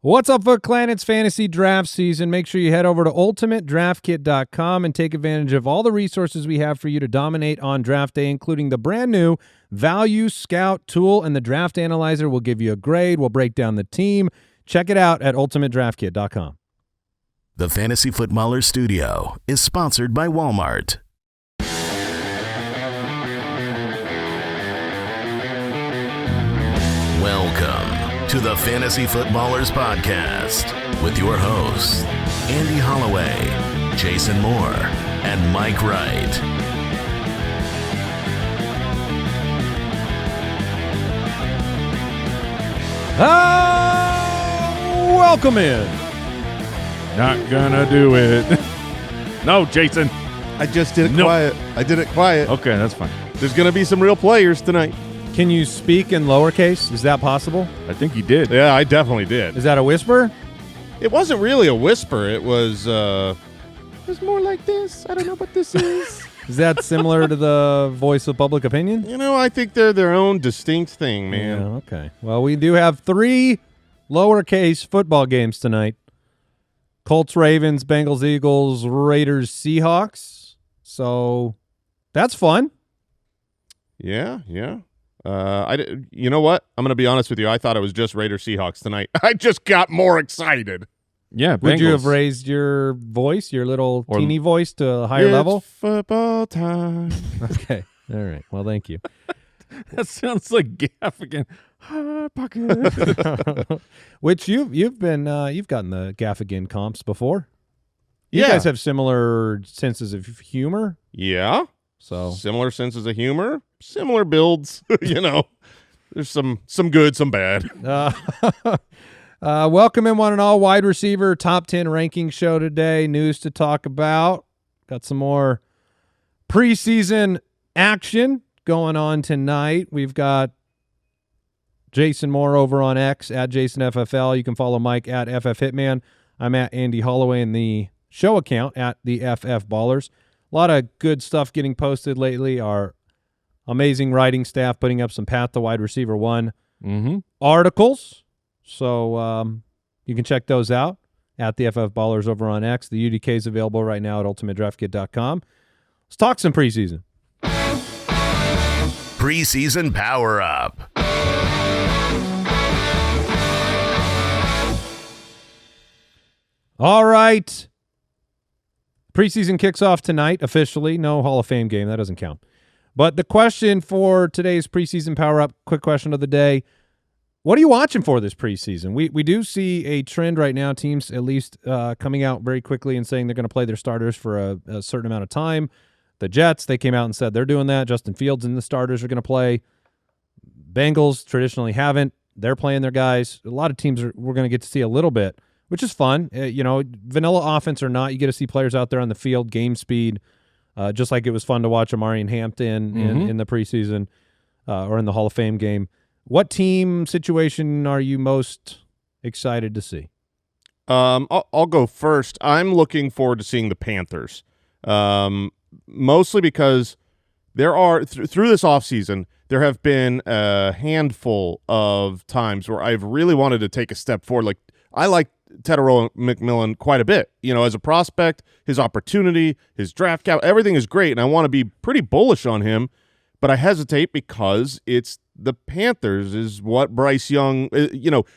What's up, Foot Clan? It's fantasy draft season. Make sure you head over to ultimatedraftkit.com and take advantage of all the resources we have for you to dominate on draft day, including the brand new Value Scout tool, and the Draft Analyzer will give you a grade. We'll break down the team. Check it out at ultimatedraftkit.com. The Fantasy Footballer Studio is sponsored by Walmart. Welcome to the Fantasy Footballers Podcast with your hosts, Andy Holloway, Jason Moore, and Mike Wright. Welcome in. Not gonna do it. No, Jason. I just did it quiet. I did it quiet. Okay, that's fine. There's going to be some real players tonight. Can you speak in lowercase? Is that possible? I think you did. Yeah, I definitely did. Is that a whisper? It wasn't really a whisper. It was more like this. I don't know what this is. Is that similar to the voice of public opinion? You know, I think they're their own distinct thing, man. Yeah, okay. Well, we do have 3 lowercase football games tonight. Colts, Ravens, Bengals, Eagles, Raiders, Seahawks. So that's fun. Yeah. You know what? I'm going to be honest with you. I thought it was just Raiders Seahawks tonight. I just got more excited. Yeah, Would Bengals. you have raised your voice, your little teeny voice, to a higher level? Football time. Okay. All right. Well, thank you. That sounds like Gaffigan. Hot pocket. Which you've gotten the Gaffigan comps before. You Yeah. guys have similar senses of humor. Yeah. So Similar senses of humor, similar builds. You know, there's some good, some bad. Welcome in one and all. Wide receiver top 10 ranking show today. News to talk about. Got some more preseason action going on tonight. We've got Jason Moore over on X at JasonFFL. You can follow Mike at FFHitman. I'm at Andy Holloway in the show account at the FF Ballers. A lot of good stuff getting posted lately. Our amazing writing staff putting up some Path to Wide Receiver 1 articles. So you can check those out at the FF Ballers over on X. The UDK is available right now at ultimatedraftkit.com. Let's talk some preseason. Preseason Power-Up. All right. Preseason kicks off tonight officially. No Hall of Fame game. That doesn't count. But the question for today's preseason power-up, quick question of the day, what are you watching for this preseason? We do see a trend right now, teams at least coming out very quickly and saying they're going to play their starters for a certain amount of time. The Jets, they came out and said they're doing that. Justin Fields and the starters are going to play. Bengals traditionally haven't. They're playing their guys. A lot of teams we're going to get to see a little bit, which is fun. Vanilla offense or not, you get to see players out there on the field, game speed, just like it was fun to watch Amari and Hampton in the preseason or in the Hall of Fame game. What team situation are you most excited to see? I'll go first. I'm looking forward to seeing the Panthers, mostly because there are through this offseason, there have been a handful of times where I've really wanted to take a step forward. Like I like Tedero McMillan quite a bit. You know, as a prospect, his opportunity, his draft cap, everything is great, and I want to be pretty bullish on him, but I hesitate because it's the Panthers is what Bryce Young,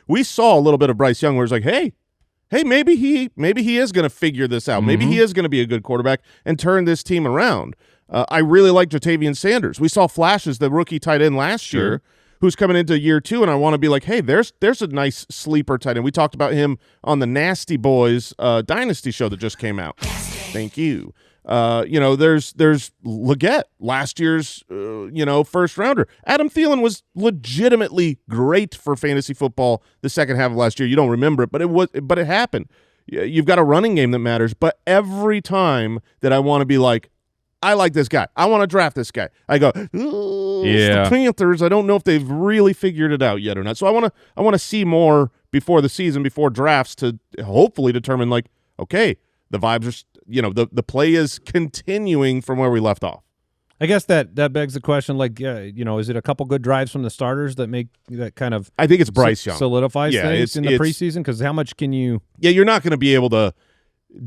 we saw a little bit of Bryce Young where it's like, hey, maybe he is going to figure this out. Maybe he is going to be a good quarterback and turn this team around. I really like Jatavian Sanders. We saw flashes, the rookie tight end last year, who's coming into year 2, and I want to be like, hey, there's a nice sleeper tight end. We talked about him on the Nasty Boys Dynasty show that just came out. Thank you. There's Leggett, last year's first rounder. Adam Thielen was legitimately great for fantasy football the second half of last year. You don't remember it, but it happened. You've got a running game that matters, but every time that I want to be like, I like this guy, I want to draft this guy, I go, it's the Panthers. I don't know if they've really figured it out yet or not. So I want to see more before the season, before drafts, to hopefully determine like, okay, the vibes are, the play is continuing from where we left off. I guess that begs the question, like, is it a couple good drives from the starters that kind of I think it's Bryce Young. solidifies things in the preseason? Because how much can you – Yeah, you're not going to be able to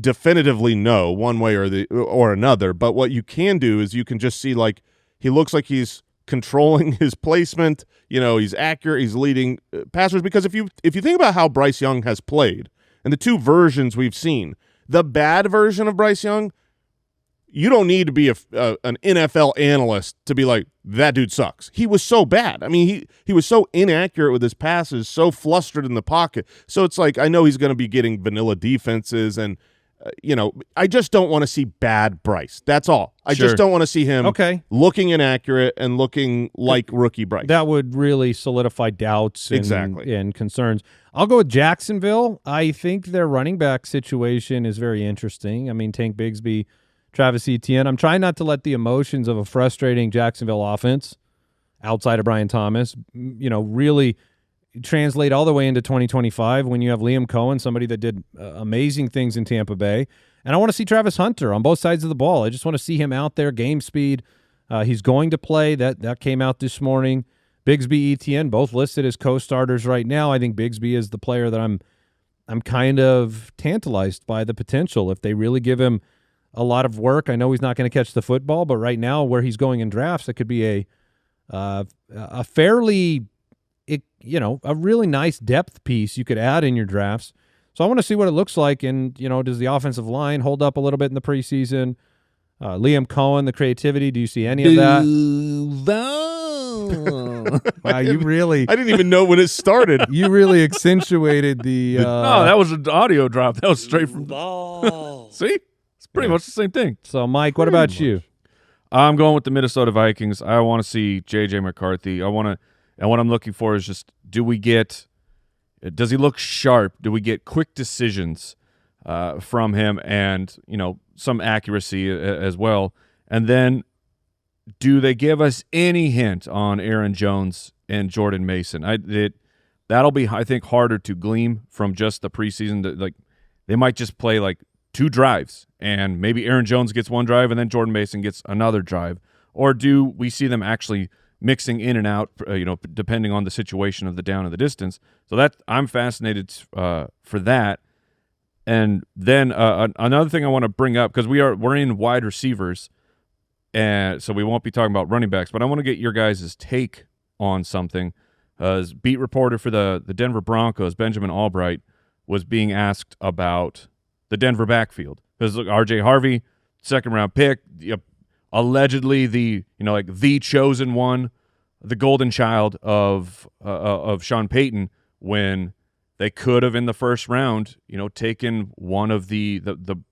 definitively know one way or another, but what you can do is you can just see, like, he looks like he's controlling his placement. He's accurate. He's leading passers. Because if you think about how Bryce Young has played and the two versions we've seen, the bad version of Bryce Young – you don't need to be an NFL analyst to be like, that dude sucks. He was so bad. I mean, he was so inaccurate with his passes, so flustered in the pocket. So it's like, I know he's going to be getting vanilla defenses, and I just don't want to see bad Bryce. That's all. I just don't want to see him looking inaccurate and looking like rookie Bryce. That would really solidify doubts and concerns. I'll go with Jacksonville. I think their running back situation is very interesting. I mean, Tank Bigsby, Travis Etienne. I'm trying not to let the emotions of a frustrating Jacksonville offense outside of Brian Thomas, really translate all the way into 2025 when you have Liam Cohen, somebody that did amazing things in Tampa Bay. And I want to see Travis Hunter on both sides of the ball. I just want to see him out there, game speed. He's going to play. That came out this morning. Bigsby, Etienne, both listed as co-starters right now. I think Bigsby is the player that I'm kind of tantalized by the potential. If they really give him a lot of work. I know he's not going to catch the football, but right now where he's going in drafts, it could be a fairly, a really nice depth piece you could add in your drafts. So I want to see what it looks like. And, does the offensive line hold up a little bit in the preseason? Liam Cohen, the creativity, do you see any of that? Wow, you really... I didn't even know when it started. You really accentuated the... No, that was an audio drop. That was straight from... See? Pretty much the same thing. So, Mike, what about you? I'm going with the Minnesota Vikings. I want to see J.J. McCarthy. And what I'm looking for is just, does he look sharp? Do we get quick decisions from him and, some accuracy as well? And then do they give us any hint on Aaron Jones and Jordan Mason? That'll be, I think, harder to glean from just the preseason. Like, they might just play, like, 2 drives, and maybe Aaron Jones gets 1 drive and then Jordan Mason gets another drive. Or do we see them actually mixing in and out, depending on the situation of the down and the distance? So that I'm fascinated for that. And then another thing I want to bring up, because we're in wide receivers, and so we won't be talking about running backs, but I want to get your guys' take on something. As beat reporter for the Denver Broncos, Benjamin Albright, was being asked about the Denver backfield. Because look, R.J. Harvey, second-round pick, allegedly the chosen one, the golden child of Sean Payton, when they could have in the first round, taken one of the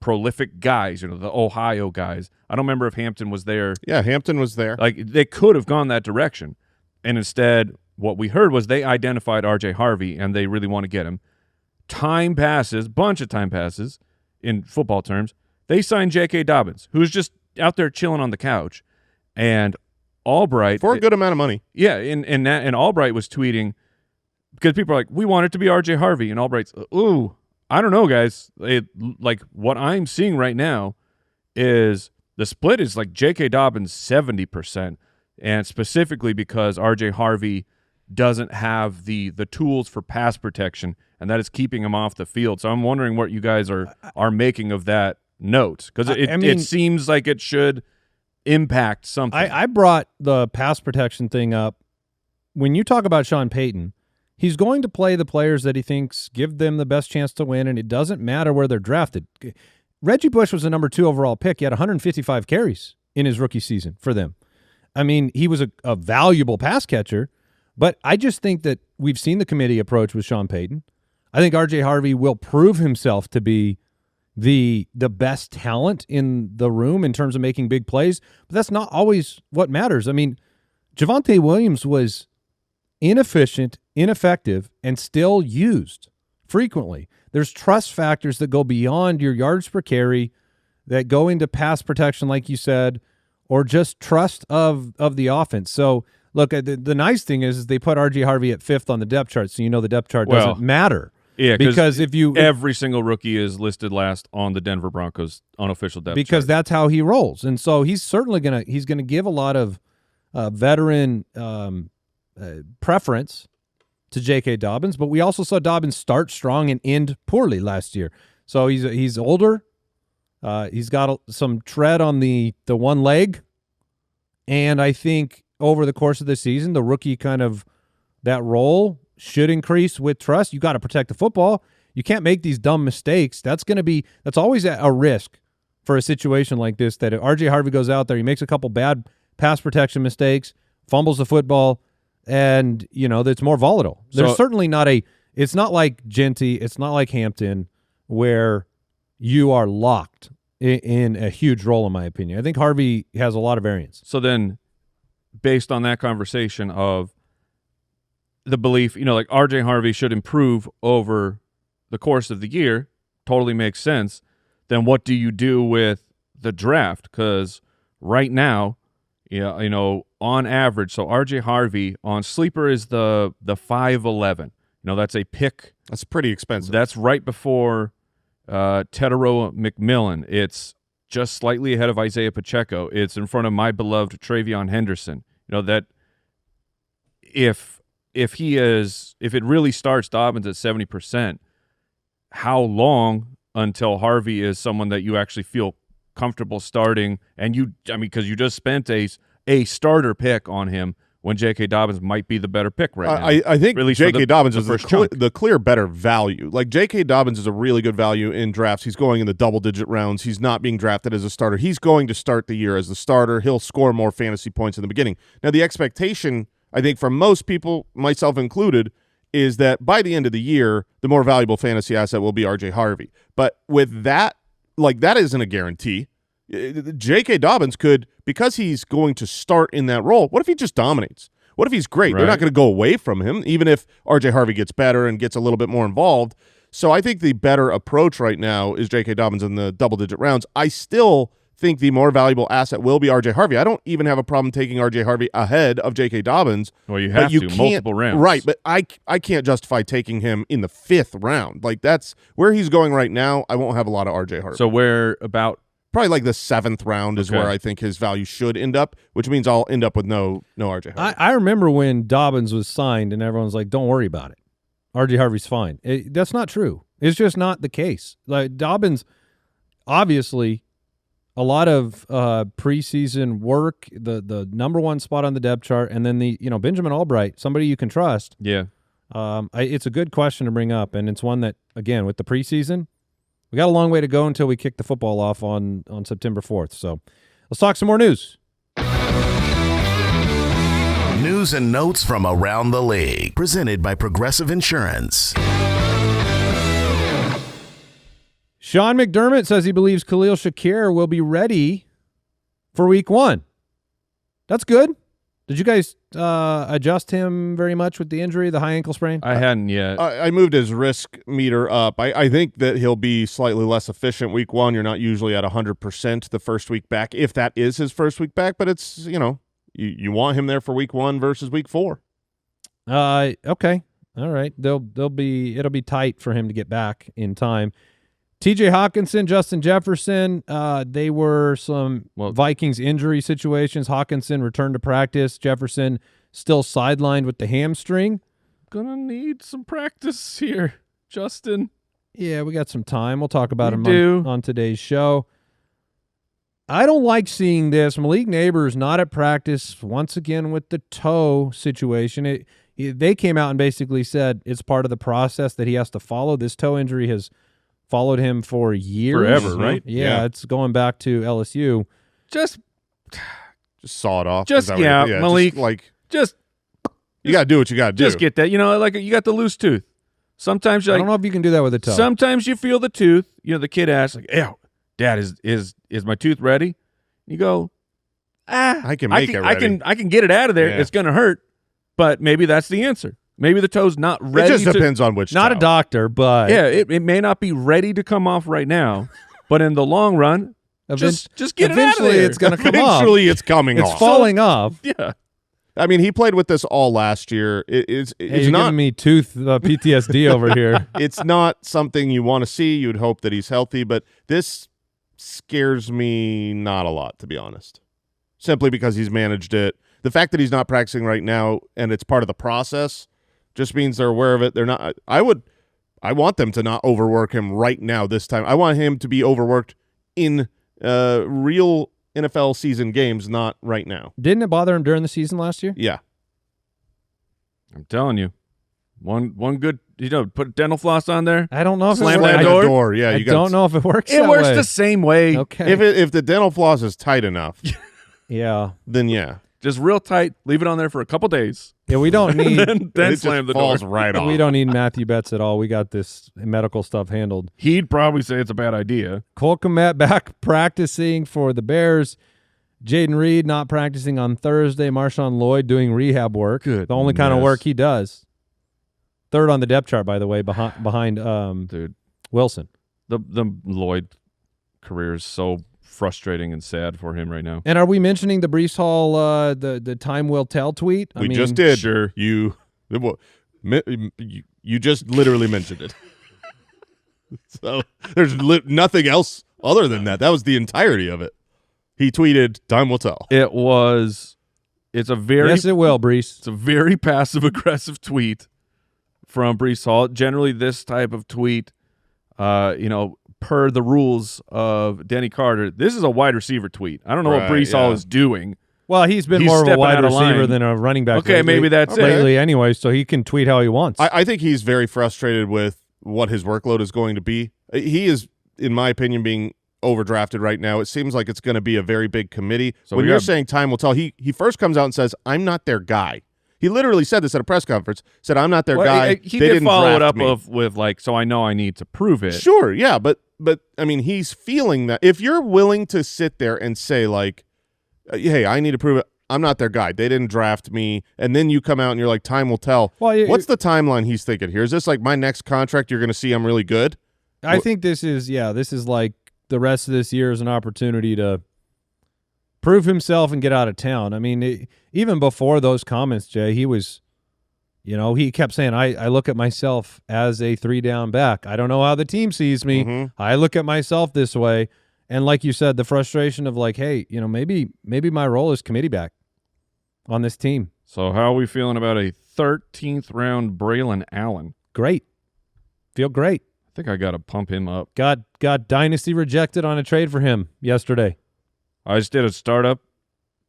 prolific guys, the Ohio guys. I don't remember if Hampton was there. Yeah, Hampton was there. Like, they could have gone that direction. And instead, what we heard was they identified R.J. Harvey, and they really want to get him. Time passes, bunch of time passes in football terms. They signed J.K. Dobbins, who's just out there chilling on the couch. And Albright, for a good amount of money. Yeah, and Albright was tweeting, because people are like, we want it to be R.J. Harvey. And Albright's, ooh, I don't know, guys. Like, what I'm seeing right now is the split is like J.K. Dobbins 70%, and specifically because R.J. Harvey doesn't have the tools for pass protection, and that is keeping him off the field. So I'm wondering what you guys are making of that note, because it seems like it should impact something. I brought the pass protection thing up. When you talk about Sean Payton, he's going to play the players that he thinks give them the best chance to win, and it doesn't matter where they're drafted. Reggie Bush was the number 2 overall pick. He had 155 carries in his rookie season for them. I mean, he was a valuable pass catcher, but I just think that we've seen the committee approach with Sean Payton. I think R.J. Harvey will prove himself to be the best talent in the room in terms of making big plays, but that's not always what matters. I mean, Javonte Williams was inefficient, ineffective, and still used frequently. There's trust factors that go beyond your yards per carry, that go into pass protection, like you said, or just trust of the offense. So, look, the nice thing is they put R.J. Harvey at 5th on the depth chart, so you know the depth chart doesn't matter. Yeah, because if you every single rookie is listed last on the Denver Broncos unofficial depth because chart. that's how he rolls, and so he's certainly gonna give a lot of veteran preference to J.K. Dobbins, but we also saw Dobbins start strong and end poorly last year. So he's older. He's got some tread on the one leg, and I think over the course of the season, the rookie kind of that role should increase with trust. You got to protect the football. You can't make these dumb mistakes. That's always a risk for a situation like this, that if RJ Harvey goes out there, he makes a couple bad pass protection mistakes, fumbles the football, and it's more volatile. There's certainly it's not like Genty, it's not like Hampton, where you are locked in a huge role, in my opinion. I think Harvey has a lot of variance. So then, based on that conversation of the belief, like RJ Harvey should improve over the course of the year, totally makes sense. Then what do you do with the draft? Because right now, on average, so RJ Harvey on Sleeper is the 5'11". That's a pick. That's pretty expensive. That's right before Tedero McMillan. It's just slightly ahead of Isaiah Pacheco. It's in front of my beloved Travion Henderson. That if it really starts Dobbins at 70%, how long until Harvey is someone that you actually feel comfortable starting? And because you just spent a starter pick on him when J.K. Dobbins might be the better pick right now. I think J.K. Dobbins is the clear better value. Like, J.K. Dobbins is a really good value in drafts. He's going in the double-digit rounds. He's not being drafted as a starter. He's going to start the year as the starter. He'll score more fantasy points in the beginning. Now, the expectation, I think, for most people, myself included, is that by the end of the year, the more valuable fantasy asset will be RJ Harvey. But with that, that isn't a guarantee. J.K. Dobbins could, because he's going to start in that role, what if he just dominates? What if he's great? Right. They're not going to go away from him, even if RJ Harvey gets better and gets a little bit more involved. So I think the better approach right now is J.K. Dobbins in the double-digit rounds. I still think the more valuable asset will be RJ Harvey. I don't even have a problem taking RJ Harvey ahead of J.K. Dobbins. Well, you have to, multiple rounds. Right, but I can't justify taking him in the 5th round. That's where he's going right now. I won't have a lot of RJ Harvey. So where about? Probably the 7th round is where I think his value should end up, which means I'll end up with no RJ Harvey. I remember when Dobbins was signed and everyone's like, don't worry about it. RJ Harvey's fine. That's not true. It's just not the case. Dobbins, obviously, a lot of preseason work, the number one spot on the depth chart, and then Benjamin Albright, somebody you can trust. Yeah. It's a good question to bring up, and it's one that, again, with the preseason, we got a long way to go until we kick the football off on September 4th. So let's talk some more news. News and notes from around the league, presented by Progressive Insurance. Sean McDermott says he believes Khalil Shakir will be ready for week 1. That's good. Did you guys adjust him very much with the injury, the high ankle sprain? I hadn't yet. I moved his risk meter up. I think that he'll be slightly less efficient week 1. You're not usually at 100% the first week back, if that is his first week back, but it's, you want him there for week 1 versus week 4. Okay. All right. It'll be tight for him to get back in time. TJ Hawkinson, Justin Jefferson, they were some Vikings injury situations. Hawkinson returned to practice. Jefferson still sidelined with the hamstring. Gonna need some practice here, Justin. Yeah, we got some time. We'll talk about him on today's show. I don't like seeing this. Malik Nabers not at practice once again with the toe situation. They came out and basically said it's part of the process that he has to follow. This toe injury has followed him for years. Forever, right? Yeah, it's going back to LSU. Just saw it off. Malik. You got to do what you got to do. Just get that. You got the loose tooth. Sometimes I don't know if you can do that with a toe. Sometimes you feel the tooth. The kid asks, "Ew, Dad, is my tooth ready?" You go, I can make it ready. I can get it out of there. Yeah. It's going to hurt, but maybe that's the answer. Maybe the toe's not ready. It just depends on which Not toe. a doctor, but... Yeah, it may not be ready to come off right now, but in the long run, just get it out of there. Eventually it's going to come off. Eventually it's coming off. It's falling off. Yeah. I mean, he played with this all last year. It's Hey, you're not giving me tooth PTSD over here. it's not something you want to see. You'd hope that he's healthy, but this scares me not a lot, to be honest. Simply because he's managed it. The fact that he's not practicing right now and it's part of the process just means they're aware of it. They're not. I want them to not overwork him right now this time. I want him to be overworked in real NFL season games, not right now. Didn't it bother him during the season last year? Yeah. I'm telling you. One good, put dental floss on there. I don't know if Slam it that works. door. Yeah, I you don't know if it works. It that works way. the same way. Okay. If the dental floss is tight enough, yeah. then yeah. Just real tight. Leave it on there for a couple days. Yeah, we don't need then it slam just the falls door. right off. we don't need Matthew Betts at all. We got this medical stuff handled. He'd probably say it's a bad idea. Cole Kmet back practicing for the Bears. Jaden Reed not practicing on Thursday. Marshawn Lloyd doing rehab work. The only kind of Goodness. work he does. Third on the depth chart, by the way, behind Dude, Wilson. the Lloyd career is so frustrating and sad for him right now. And are we mentioning the Brees Hall, the time will tell tweet? We just did. Sure. You just literally mentioned it. So there's nothing else other than that. That was the entirety of it. He tweeted, "Time will tell." It's a very Yes, it will, Brees. It's a very passive-aggressive tweet from Brees Hall. Generally, this type of tweet, per the rules of Denny Carter, this is a wide receiver tweet. I don't know what Right, Brees Hall yeah. is doing. Well, he's been He's more of a stepping wide out of receiver line. than a running back. Okay, lately. maybe that's it. lately anyway, so he can tweet how he wants. I think he's very frustrated with what his workload is going to be. He is, in my opinion, being overdrafted right now. It seems like it's going to be a very big committee. So when we you're got- saying time will tell, he first comes out and says, "I'm not their guy." He literally said this at a press conference. Said, "I'm not their guy." He they did didn't follow it draft up me. with like, so I know I need to prove it. Sure, yeah, but I mean, he's feeling that. If you're willing to sit there and say like, "Hey, I need to prove it. I'm not their guy. They didn't draft me," and then you come out and you're like, "Time will tell." Well, What's the timeline he's thinking here? Is this like my next contract? You're going to see I'm really good. I think this is like the rest of this year is an opportunity to prove himself and get out of town. I mean, even before those comments, Jay, he was, he kept saying, I look at myself as a 3-down back. I don't know how the team sees me. Mhm. I look at myself this way. And like you said, the frustration of like, hey, maybe my role is committee back on this team. So how are we feeling about a 13th round Braylon Allen? Great. Feel great. I think I got to pump him up. Got dynasty rejected on a trade for him yesterday. I just did a startup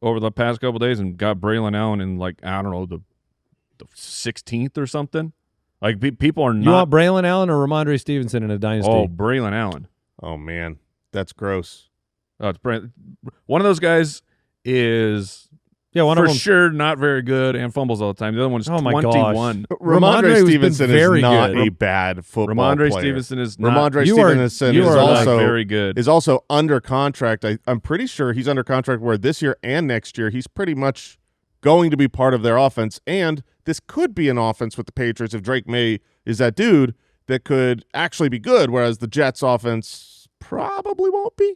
over the past couple of days and got Braylon Allen in like, I don't know, the 16th or something. Like people are You not. want Braylon Allen or Ramondre Stevenson in a dynasty? Oh, Braylon Allen. Oh man, that's gross. Oh, it's one of those guys is yeah, one for of them. sure not very good and fumbles all the time. The other one is Oh, my gosh. 21. Ramondre Ramondre has been Stevenson very is not good. a bad football Ramondre player. Stevenson is not. Ramondre You are- Stevenson you is are not also very good. Is also under contract. I'm pretty sure he's under contract where this year and next year he's pretty much going to be part of their offense. And this could be an offense with the Patriots if Drake May is that dude that could actually be good, whereas the Jets offense probably won't be.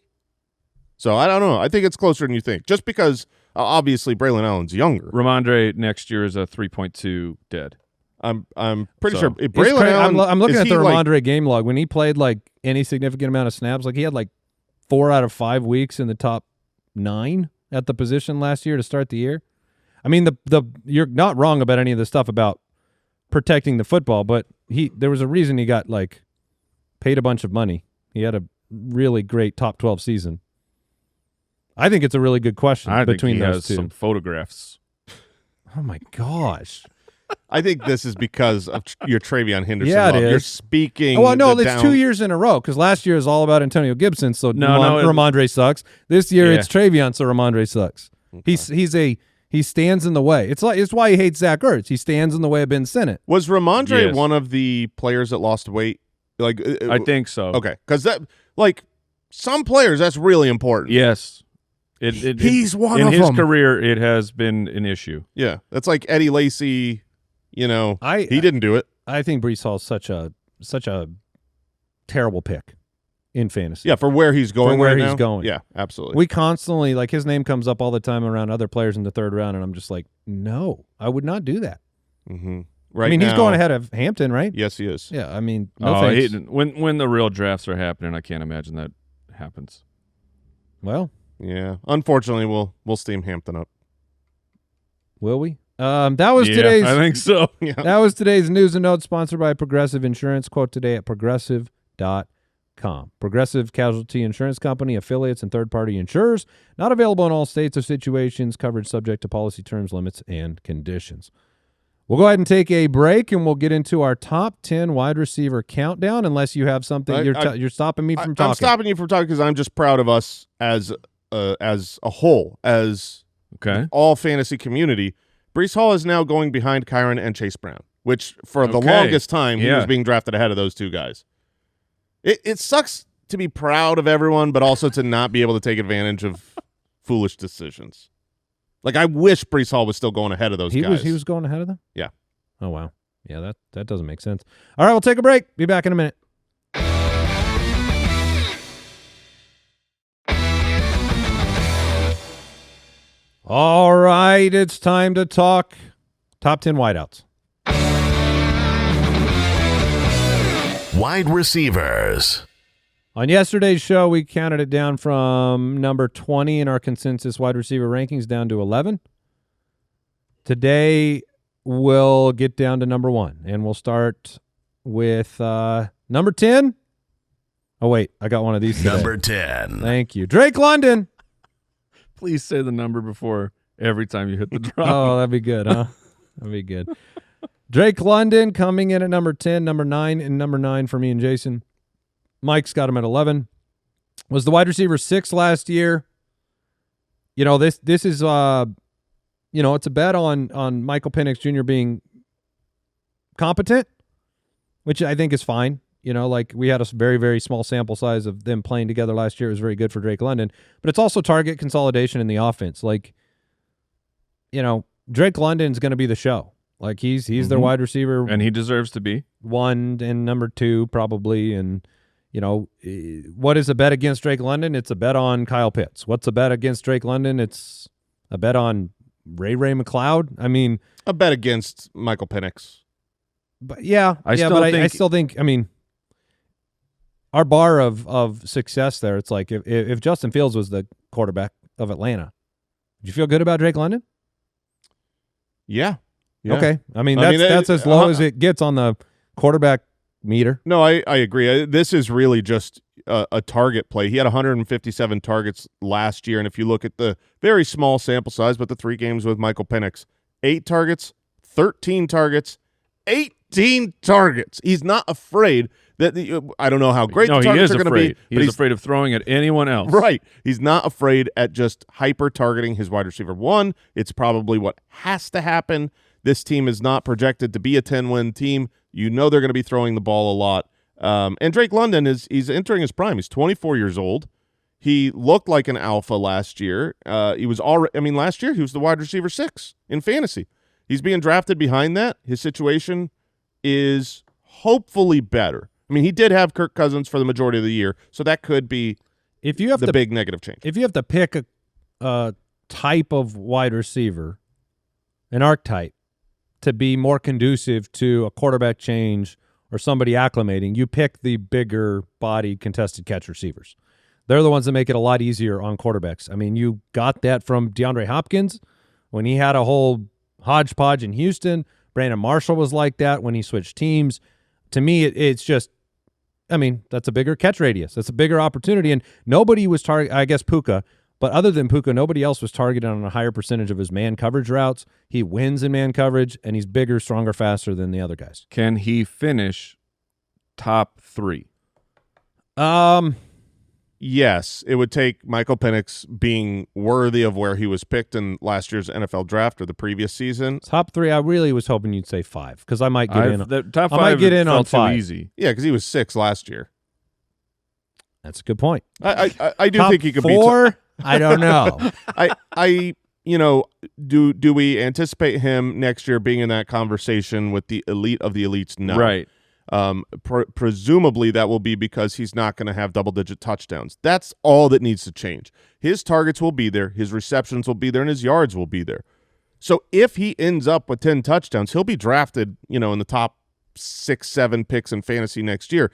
So I don't know. I think it's closer than you think. Just because obviously Braylon Allen's younger. Ramondre next year is a 3.2 dead. I'm pretty So, sure if It's Braylon crazy. Allen. I'm looking is at he the like- Ramondre game log when he played like any significant amount of snaps. Like he had like 4 out of 5 weeks in the top 9 at the position last year to start the year. I mean, the you're not wrong about any of the stuff about protecting the football, but there was a reason he got like paid a bunch of money. He had a really great top 12 season. I think it's a really good question I between think he those has two. some photographs. Oh my gosh. I think this is because of your Travion Henderson. Yeah, it love. You're is. speaking. Oh, well, no, the it's down- 2 years in a row because last year is all about Antonio Gibson, so No, Ramondre sucks. This year Yeah. it's Travion, so Ramondre sucks. He stands in the way. It's why he hates Zach Ertz. He stands in the way of Ben Sinnott. Was Ramondre Yes. one of the players that lost weight? Like, I think so. okay, because that like some players that's really important. Yes. He's one in of his them. career, it has been an issue. Yeah, that's like Eddie Lacy. He didn't do it. I think Brees Hall's such a terrible pick in fantasy. Yeah, for where he's going. For where right he's now? going. Yeah, absolutely. We constantly, like, his name comes up all the time around other players in the third round, and I'm just like, no, I would not do that. Mm-hmm. Right. I mean, now, he's going ahead of Hampton, right? Yes, he is. Yeah, I mean, no thanks. When the real drafts are happening, I can't imagine that happens. Well, yeah. Unfortunately, we'll steam Hampton up. will we? That was Yeah, today's. I think so. Yeah. That was today's news and notes, sponsored by Progressive Insurance. Quote today at progressive.com. Progressive Casualty Insurance Company, affiliates, and third-party insurers. Not available in all states or situations. Coverage subject to policy terms, limits, and conditions. We'll go ahead and take a break, and we'll get into our top 10 wide receiver countdown, unless you have something you're stopping me from talking. I'm stopping you from talking because I'm just proud of us as a whole, as all fantasy community. Breece Hall is now going behind Kyron and Chase Brown, which for the longest time he was being drafted ahead of those two guys. It sucks to be proud of everyone, but also to not be able to take advantage of foolish decisions. Like, I wish Breece Hall was still going ahead of those guys. He was going ahead of them? Yeah. Oh, wow. Yeah, that doesn't make sense. All right, we'll take a break. Be back in a minute. All right, it's time to talk top 10 wideouts. Wide receivers. On yesterday's show, we counted it down from number 20 in our consensus wide receiver rankings down to 11. Today, we'll get down to number 1, and we'll start with number 10. Oh, wait, I got one of these today. Number 10. Thank you. Drake London. Please say the number before every time you hit the drop. Oh, that'd be good, huh? That'd be good. Drake London coming in at number 10, number 9, and number 9 for me and Jason. Mike's got him at 11. Was the wide receiver 6 last year. You know, this is it's a bet on Michael Penix Jr. being competent, which I think is fine. You know, like, we had a very, very small sample size of them playing together last year. It was very good for Drake London, but it's also target consolidation in the offense. Like, you know, Drake London's going to be the show. Like, he's their wide receiver, and he deserves to be 1 and number 2 probably. And you know, what is a bet against Drake London? It's a bet on Kyle Pitts. What's a bet against Drake London? It's a bet on Ray McLeod. I mean, a bet against Michael Penix. But I still think. I mean, our bar of success there. It's like if Justin Fields was the quarterback of Atlanta, would you feel good about Drake London? Yeah. Okay. I mean, that's as low as it gets on the quarterback meter. No, I agree. This is really just a target play. He had 157 targets last year, and if you look at the very small sample size, but the 3 games with Michael Penix, 8 targets, 13 targets, 18 targets. He's not afraid that I don't know how great the targets are going to be. He's afraid of throwing at anyone else. Right. He's not afraid at just hyper-targeting his wide receiver 1. It's probably what has to happen. This team is not projected to be a 10-win team. You know they're going to be throwing the ball a lot. And Drake London he's entering his prime. He's 24 years old. He looked like an alpha last year. Last year he was the wide receiver 6 in fantasy. He's being drafted behind that. His situation is hopefully better. I mean, he did have Kirk Cousins for the majority of the year, so that could be big negative change. If you have to pick a type of wide receiver, an archetype, to be more conducive to a quarterback change or somebody acclimating, you pick the bigger body contested catch receivers. They're the ones that make it a lot easier on quarterbacks. I mean, you got that from DeAndre Hopkins when he had a whole hodgepodge in Houston. Brandon Marshall was like that when he switched teams. To me, it's just, I mean, that's a bigger catch radius. That's a bigger opportunity. And nobody was I guess Puka, but other than Puka, nobody else was targeted on a higher percentage of his man coverage routes. He wins in man coverage, and he's bigger, stronger, faster than the other guys. Can he finish top 3? Yes, it would take Michael Penix being worthy of where he was picked in last year's NFL draft or the previous season. Top 3, I really was hoping you'd say 5 because I might get in. The top 5 I might get in on too 5. Easy. Yeah, because he was 6 last year. That's a good point. I do top think he could 4? I don't know. Do we anticipate him next year being in that conversation with the elite of the elites? No. Right. Presumably that will be because he's not going to have double-digit touchdowns. That's all that needs to change. His targets will be there, his receptions will be there, and his yards will be there. So if he ends up with 10 touchdowns, he'll be drafted, in the top 6-7 picks in fantasy next year.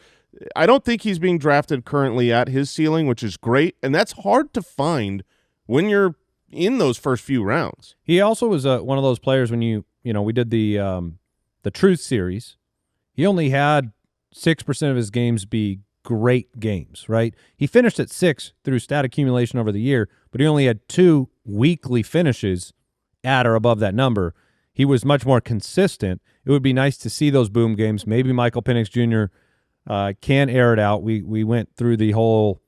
I don't think he's being drafted currently at his ceiling, which is great, and that's hard to find when you're in those first few rounds. He also was one of those players when we did the Truth Series. He only had 6% of his games be great games, right? He finished at 6 through stat accumulation over the year, but he only had 2 weekly finishes at or above that number. He was much more consistent. It would be nice to see those boom games. Maybe Michael Penix Jr. Can air it out. We went through the whole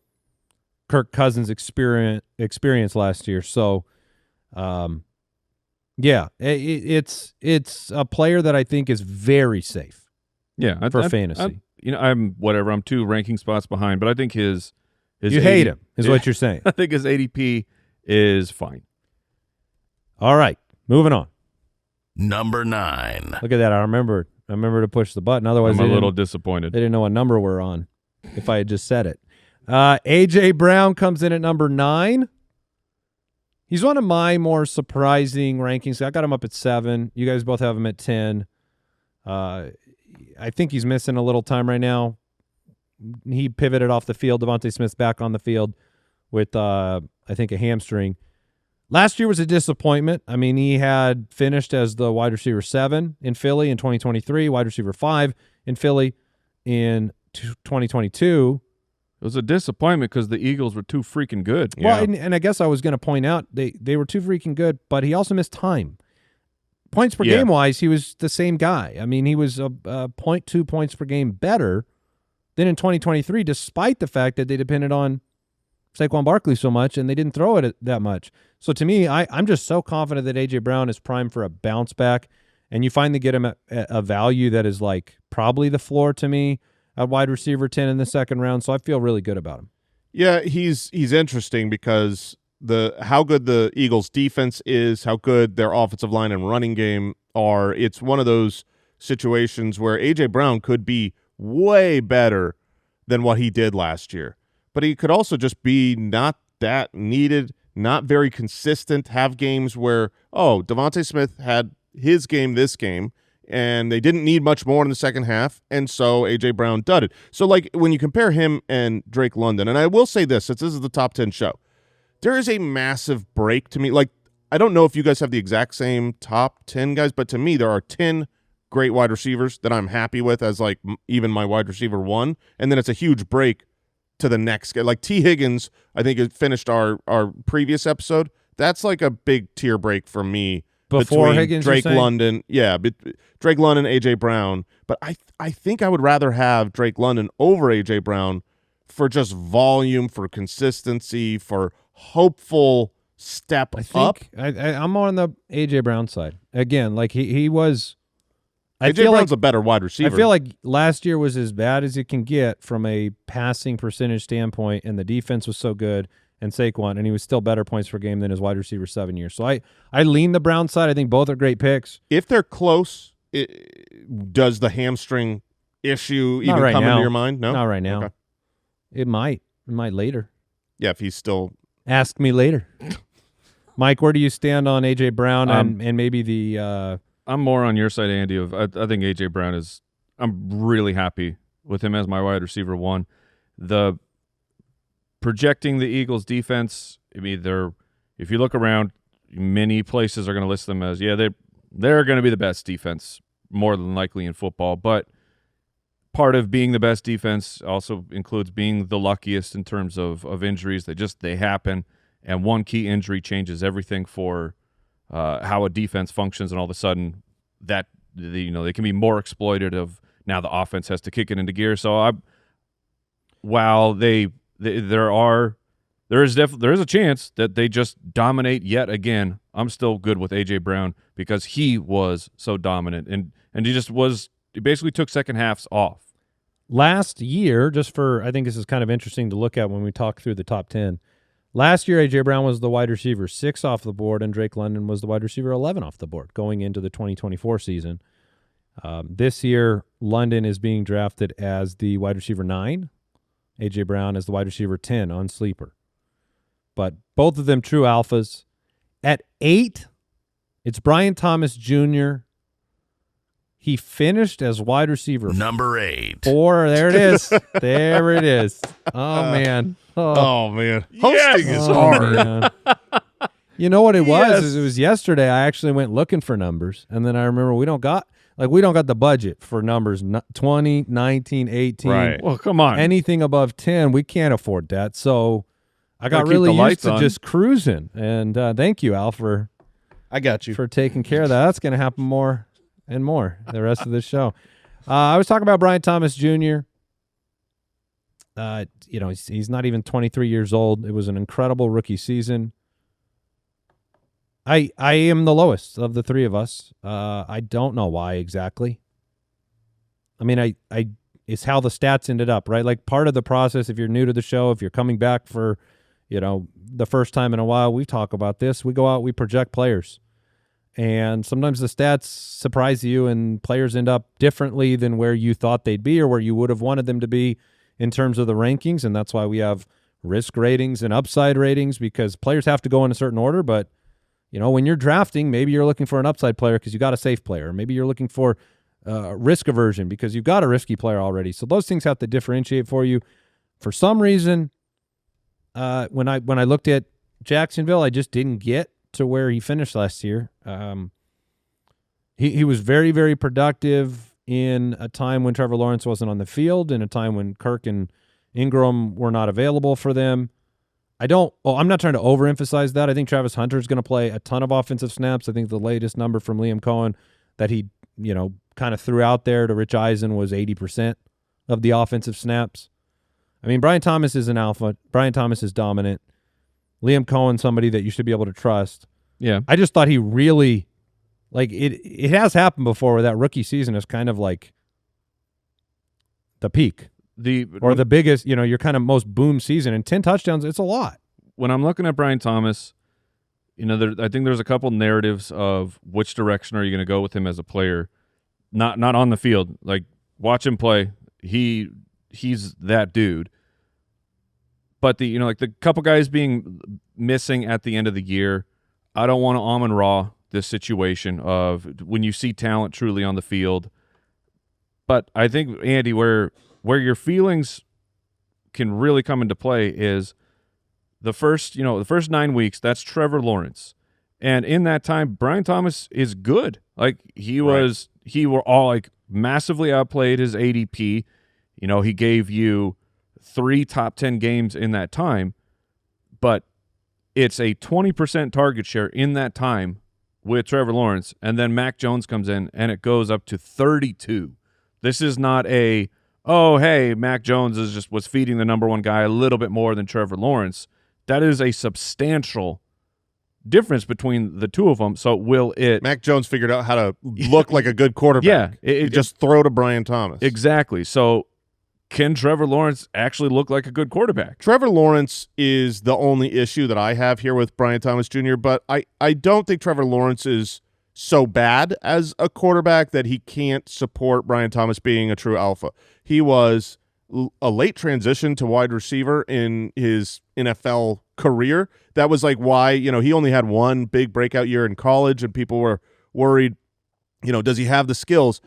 Kirk Cousins experience last year. So, it's a player that I think is very safe. Yeah, for fantasy. I'm 2 ranking spots behind, but I think his you hate him is what you're saying. I think his ADP is fine. All right, moving on. Number 9. Look at that. I remember to push the button. Otherwise, I'm a little disappointed. They didn't know what number we're on if I had just said it. A.J. Brown comes in at number 9. He's one of my more surprising rankings. I got him up at 7. You guys both have him at 10. I think he's missing a little time right now. He pivoted off the field. Devontae Smith's back on the field with, I think, a hamstring. Last year was a disappointment. I mean, he had finished as the wide receiver 7 in Philly in 2023, wide receiver 5 in Philly in 2022. It was a disappointment because the Eagles were too freaking good. Well, and I guess I was going to point out they were too freaking good, but he also missed time. Points per game wise, he was the same guy. I mean, he was 0.2 points per game better than in 2023, despite the fact that they depended on Saquon Barkley so much and they didn't throw it that much. So to me, I'm just so confident that A.J. Brown is primed for a bounce back, and you finally get him at a value that is like probably the floor to me at wide receiver 10 in the second round. So I feel really good about him. Yeah, he's interesting because how good the Eagles defense is, how good their offensive line and running game are. It's one of those situations where A.J. Brown could be way better than what he did last year. But he could also just be not that needed, not very consistent, have games where, Devontae Smith had his game this game, and they didn't need much more in the second half, and so A.J. Brown dudded. So, like, when you compare him and Drake London, and I will say this, since this is the top 10 show, there is a massive break to me. Like, I don't know if you guys have the exact same top 10 guys, but to me, there are 10 great wide receivers that I'm happy with as, like, even my wide receiver 1, and then it's a huge break to the next guy. Like T. Higgins, I think it finished our previous episode. That's like a big tier break for me. Before between Higgins, Drake London, Drake London, A.J. Brown. But I think I would rather have Drake London over A.J. Brown for just volume, for consistency, for hopeful step up. I'm on the A.J. Brown side. Again, like he was – A.J. Brown's a better wide receiver. I feel like last year was as bad as it can get from a passing percentage standpoint, and the defense was so good, and Saquon, and he was still better points per game than his wide receiver 7 years. So I lean the Brown side. I think both are great picks. If they're close, does the hamstring issue even come into your mind? No? Not right now. Okay. It might. It might later. Yeah, if he's still – Ask me later. Mike, where do you stand on A.J. Brown and maybe the I'm more on your side, Andy. I think A.J. Brown is – I'm really happy with him as my wide receiver 1. The projecting the Eagles' defense, I mean, if you look around, many places are going to list them as, they're going to be the best defense more than likely in football. But part of being the best defense also includes being the luckiest in terms of injuries. They happen, and one key injury changes everything for how a defense functions, and all of a sudden that they can be more exploitative. Now the offense has to kick it into gear. So while there is a chance that they just dominate yet again, I'm still good with A.J. Brown because he was so dominant and he basically took second halves off. Last year, I think this is kind of interesting to look at when we talk through the top 10. Last year, A.J. Brown was the wide receiver 6 off the board, and Drake London was the wide receiver 11 off the board going into the 2024 season. This year, London is being drafted as the wide receiver 9. A.J. Brown as the wide receiver 10 on Sleeper. But both of them true alphas. At 8, it's Brian Thomas Jr. He finished as wide receiver number 8. 4. There it is. There it is. Oh, man. Oh man. Hosting is Oh, hard. man. You know what it was? Yes. Is it was yesterday I actually went looking for numbers, and then I remember we don't got the budget for numbers 20, 19, 18. Right. Well, come on. Anything above 10, we can't afford that. So I got Gotta keep really the used lights to on. just cruising. And thank you, Al, for I got you. taking care of that. That's going to happen more and more the rest of this show. I was talking about Brian Thomas Jr. He's not even 23 years old. It was an incredible rookie season. I am the lowest of the three of us. I don't know why exactly. I mean, it's how the stats ended up, right? Like part of the process, if you're new to the show, if you're coming back for, the first time in a while, we talk about this. We go out, we project players. And sometimes the stats surprise you and players end up differently than where you thought they'd be or where you would have wanted them to be in terms of the rankings. And that's why we have risk ratings and upside ratings, because players have to go in a certain order. But, when you're drafting, maybe you're looking for an upside player because you got a safe player. Maybe you're looking for risk aversion because you've got a risky player already. So those things have to differentiate for you. For some reason, when I looked at Jacksonville, I just didn't get to where he finished last year. He was very, very productive in a time when Trevor Lawrence wasn't on the field, in a time when Kirk and Ingram were not available for them. I'm not trying to overemphasize that. I think Travis Hunter is going to play a ton of offensive snaps. I think the latest number from Liam Cohen that he, kind of threw out there to Rich Eisen was 80% of the offensive snaps. I mean, Brian Thomas is an alpha. Brian Thomas is dominant. Liam Cohen, somebody that you should be able to trust. Yeah. I just thought he really, it has happened before where that rookie season is kind of like the peak. The biggest, your kind of most boom season, and 10 touchdowns, it's a lot. When I'm looking at Brian Thomas, I think there's a couple narratives of which direction are you going to go with him as a player, not on the field. Like, watch him play. He's that dude. But the couple guys being missing at the end of the year, I don't want to Amon-Ra this situation of when you see talent truly on the field. But I think, Andy, where your feelings can really come into play is the first 9 weeks, that's Trevor Lawrence. And in that time, Brian Thomas is good. Like he were all like massively outplayed his ADP. He gave you 3 top 10 games in that time, but it's a 20% target share in that time with Trevor Lawrence. And then Mac Jones comes in and it goes up to 32. This is not Mac Jones was feeding the number one guy a little bit more than Trevor Lawrence. That is a substantial difference between the two of them. So Mac Jones figured out how to look like a good quarterback. Yeah. Just throw to Brian Thomas. Exactly. So can Trevor Lawrence actually look like a good quarterback? Trevor Lawrence is the only issue that I have here with Brian Thomas Jr., but I don't think Trevor Lawrence is so bad as a quarterback that he can't support Brian Thomas being a true alpha. He was a late transition to wide receiver in his NFL career. That was like why, he only had one big breakout year in college and people were worried, does he have the skills?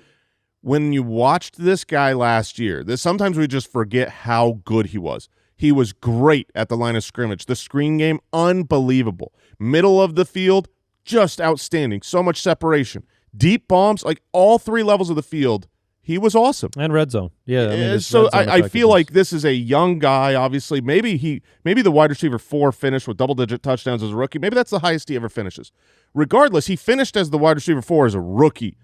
When you watched this guy last year, sometimes we just forget how good he was. He was great at the line of scrimmage. The screen game, unbelievable. Middle of the field, just outstanding. So much separation. Deep bombs, like all 3 levels of the field, he was awesome. And red zone. Yeah. So I feel like this is a young guy, obviously. Maybe the wide receiver 4 finished with double-digit touchdowns as a rookie. Maybe that's the highest he ever finishes. Regardless, he finished as the wide receiver 4 as a rookie.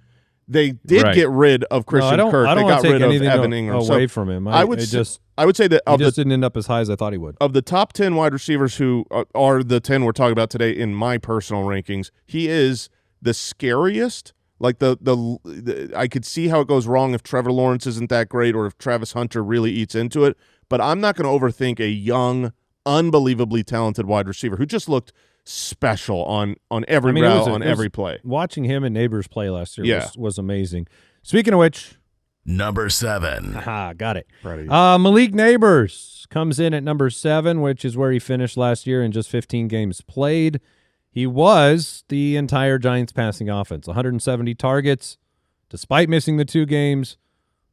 They did get rid of Christian Kirk. They got rid of Evan Ingram. Away from him. I would say that he just didn't end up as high as I thought he would. Of the top 10 wide receivers who are the 10 we're talking about today in my personal rankings, he is the scariest. Like I could see how it goes wrong if Trevor Lawrence isn't that great or if Travis Hunter really eats into it. But I'm not going to overthink a young, unbelievably talented wide receiver who just looked special on every route, on every play. Watching him and Nabers play last year was amazing. Speaking of which, Number 7. aha, got it. Ready. Malik Nabers comes in at number 7, which is where he finished last year in just 15 games played. He was the entire Giants passing offense, 170 targets, despite missing the 2 games.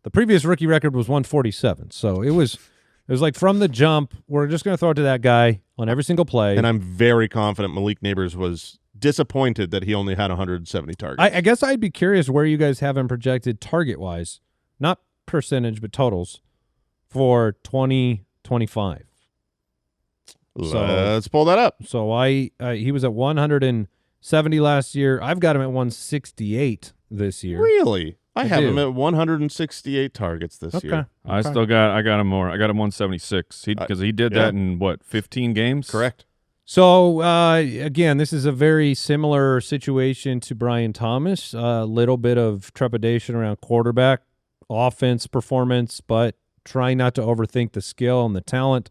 The previous rookie record was 147. So it was like from the jump, we're just going to throw it to that guy on every single play. And I'm very confident Malik Nabers was disappointed that he only had 170 targets. I guess I'd be curious where you guys have him projected target-wise, not percentage, but totals for 2025. Let's pull that up. So he was at 170 last year. I've got him at 168 this year. Really? I have do. him at 168 targets this year. I got him more. I got him 176 because he did that in, 15 games? Correct. So, again, this is a very similar situation to Brian Thomas. A little bit of trepidation around quarterback, offense performance, but trying not to overthink the skill and the talent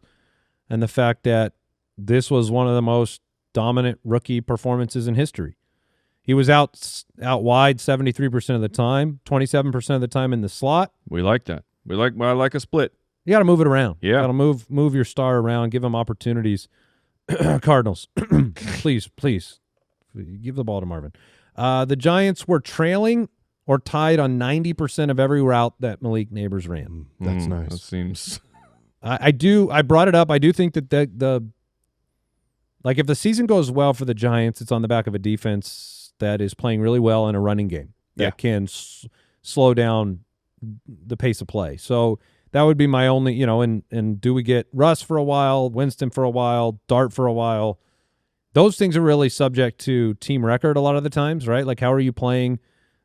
and the fact that this was one of the most dominant rookie performances in history. He was out wide 73% of the time, 27% of the time in the slot. We like that. I like a split. You got to move it around. Yeah. Got to move your star around, give him opportunities. Cardinals, please, give the ball to Marvin. The Giants were trailing or tied on 90% of every route that Malik Nabers ran. That's nice. That seems. I brought it up. I do think that the if the season goes well for the Giants, it's on the back of a defense that is playing really well in a running game that can slow down the pace of play. So that would be my only, and do we get Russ for a while, Winston for a while, Dart for a while? Those things are really subject to team record a lot of the times, right? Like, how are you playing?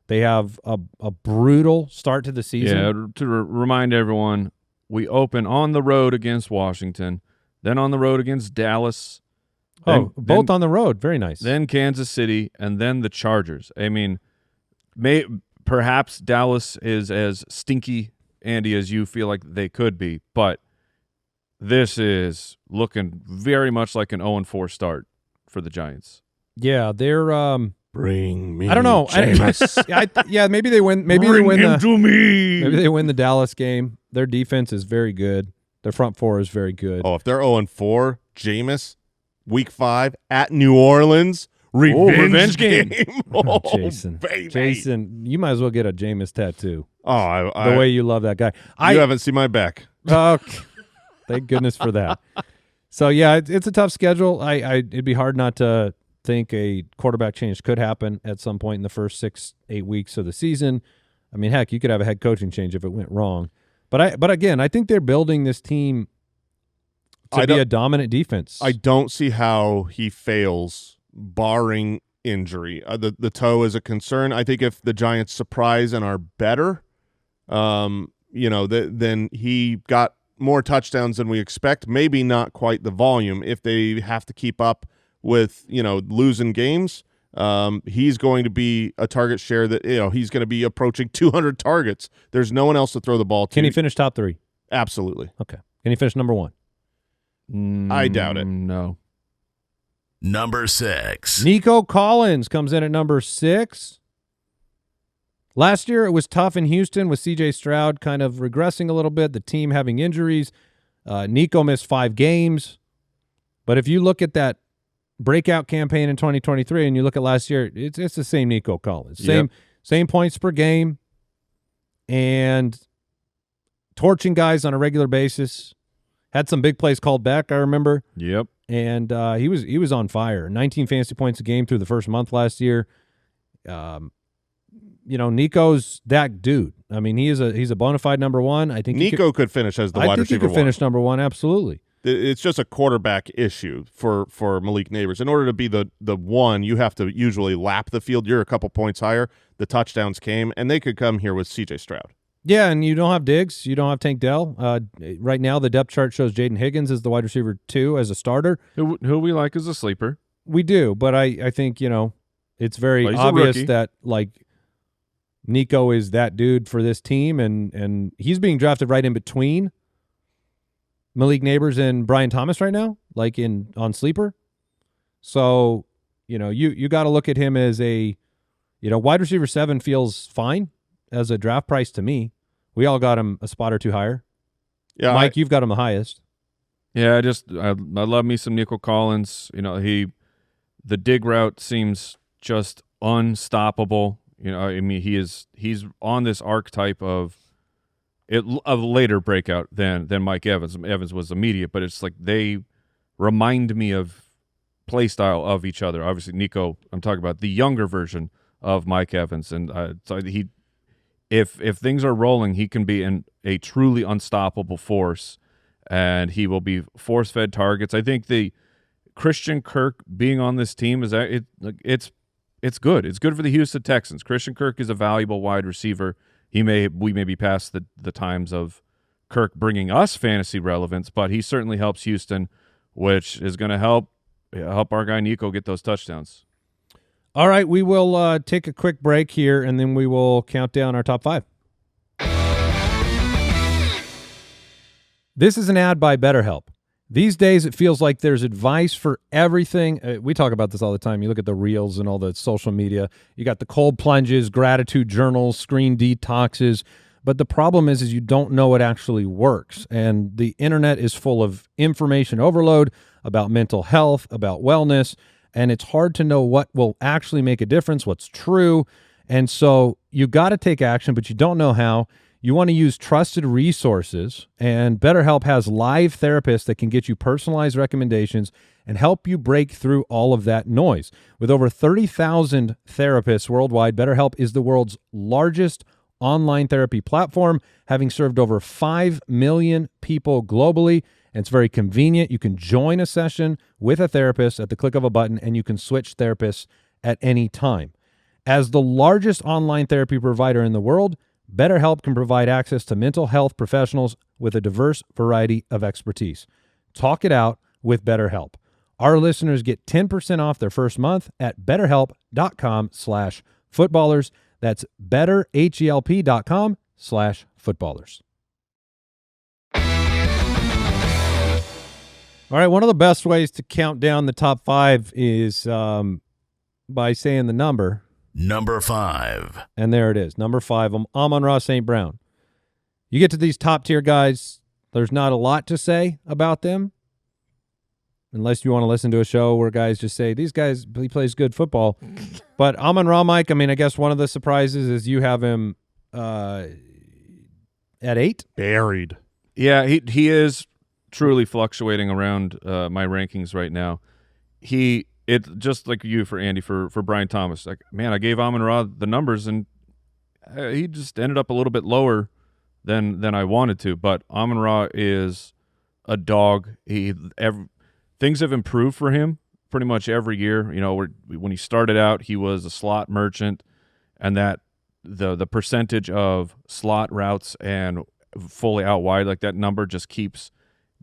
They have a brutal start to the season. Yeah, to remind everyone, we open on the road against Washington, then on the road against Dallas. Both on the road. Very nice. Then Kansas City, and then the Chargers. I mean, perhaps Dallas is as stinky, Andy, as you feel like they could be, but this is looking very much like an 0-4 start for the Giants. Yeah, they're Bring me. I don't know. Maybe they win. Maybe they win Maybe they win the Dallas game. Their defense is very good. Their front four is very good. Oh, if they're 0-4, Jameis, Week 5 at New Orleans, revenge game. Jason, you might as well get a Jameis tattoo. Oh, the way you love that guy. You haven't seen my back. Okay. Thank goodness for that. So yeah, it's a tough schedule. It'd be hard not to think a quarterback change could happen at some point in the first 6-8 weeks of the season. I mean, heck, you could have a head coaching change if it went wrong. But again, I think they're building this team to be a dominant defense. I don't see how he fails, barring injury. The toe is a concern. I think if the Giants surprise and are better, then he got more touchdowns than we expect. Maybe not quite the volume. If they have to keep up with losing games, he's going to be a target share that he's going to be approaching 200 targets. There's no one else to throw the ball to. Can he finish top 3? Absolutely. Okay. Can he finish number 1? I doubt it. No. Number 6. Nico Collins comes in at number 6. Last year it was tough in Houston with C.J. Stroud kind of regressing a little bit, the team having injuries. Nico missed 5 games. But if you look at that breakout campaign in 2023 and you look at last year, it's the same Nico Collins. Same points per game and torching guys on a regular basis. Had some big plays called back, I remember. Yep. And he was on fire. 19 fantasy points a game through the first month last year. Nico's that dude. I mean, he's a bona fide number 1. I think Nico could finish as the wide receiver. I think he could finish number 1, absolutely. It's just a quarterback issue for Malik Nabers. In order to be the 1, you have to usually lap the field. You're a couple points higher. The touchdowns came, and they could come here with C.J. Stroud. Yeah, and you don't have Diggs. You don't have Tank Dell. Right now, the depth chart shows Jaden Higgins as the wide receiver 2 as a starter. Who we like as a sleeper. We do, but I think, it's very obvious that, Nico is that dude for this team, and he's being drafted right in between Malik Nabers and Brian Thomas right now, on sleeper. So, you got to look at him as a, wide receiver 7 feels fine. as a draft price to me. We all got him a spot or two higher. Yeah, Mike, you've got him the highest. Yeah, I love me some Nico Collins. The dig route seems just unstoppable. I mean, he's on this archetype of a later breakout than Mike Evans. Evans was immediate, but it's like they remind me of play style of each other. Obviously, Nico, I'm talking about the younger version of Mike Evans, and so if things are rolling, he can be a truly unstoppable force, and he will be force-fed targets. I think the Christian Kirk being on this team it's good. It's good for the Houston Texans. Christian Kirk is a valuable wide receiver. We may be past the times of Kirk bringing us fantasy relevance, but he certainly helps Houston, which is going to help our guy Nico get those touchdowns. All right, we will take a quick break here, and then we will count down our top 5. This is an ad by BetterHelp. These days, it feels like there's advice for everything. We talk about this all the time. You look at the reels and all the social media. You got the cold plunges, gratitude journals, screen detoxes. But the problem is you don't know what actually works. And the internet is full of information overload about mental health, about wellness, and it's hard to know what will actually make a difference, what's true. And so you got to take action, but you don't know how. You want to use trusted resources, and BetterHelp has live therapists that can get you personalized recommendations and help you break through all of that noise. With over 30,000 therapists worldwide, BetterHelp is the world's largest online therapy platform, having served over 5 million people globally. And it's very convenient. You can join a session with a therapist at the click of a button, and you can switch therapists at any time. As the largest online therapy provider in the world, BetterHelp can provide access to mental health professionals with a diverse variety of expertise. Talk it out with BetterHelp. Our listeners get 10% off their first month at betterhelp.com/footballers. That's betterhelp.com/footballers. All right, one of the best ways to count down the top 5 is by saying the number. Number 5. And there it is. Number 5, Amon-Ra St. Brown. You get to these top-tier guys, there's not a lot to say about them, unless you want to listen to a show where guys just say, he plays good football. But Amon-Ra, Mike, I mean, I guess one of the surprises is you have him at 8? Buried. Yeah, he is truly fluctuating around my rankings right now. It just like you for Andy, for Brian Thomas. Like, man, I gave Amon-Ra the numbers, and he just ended up a little bit lower than I wanted to. But Amon-Ra is a dog. Things have improved for him pretty much every year. When he started out, he was a slot merchant, and that the percentage of slot routes and fully out wide, like that number just keeps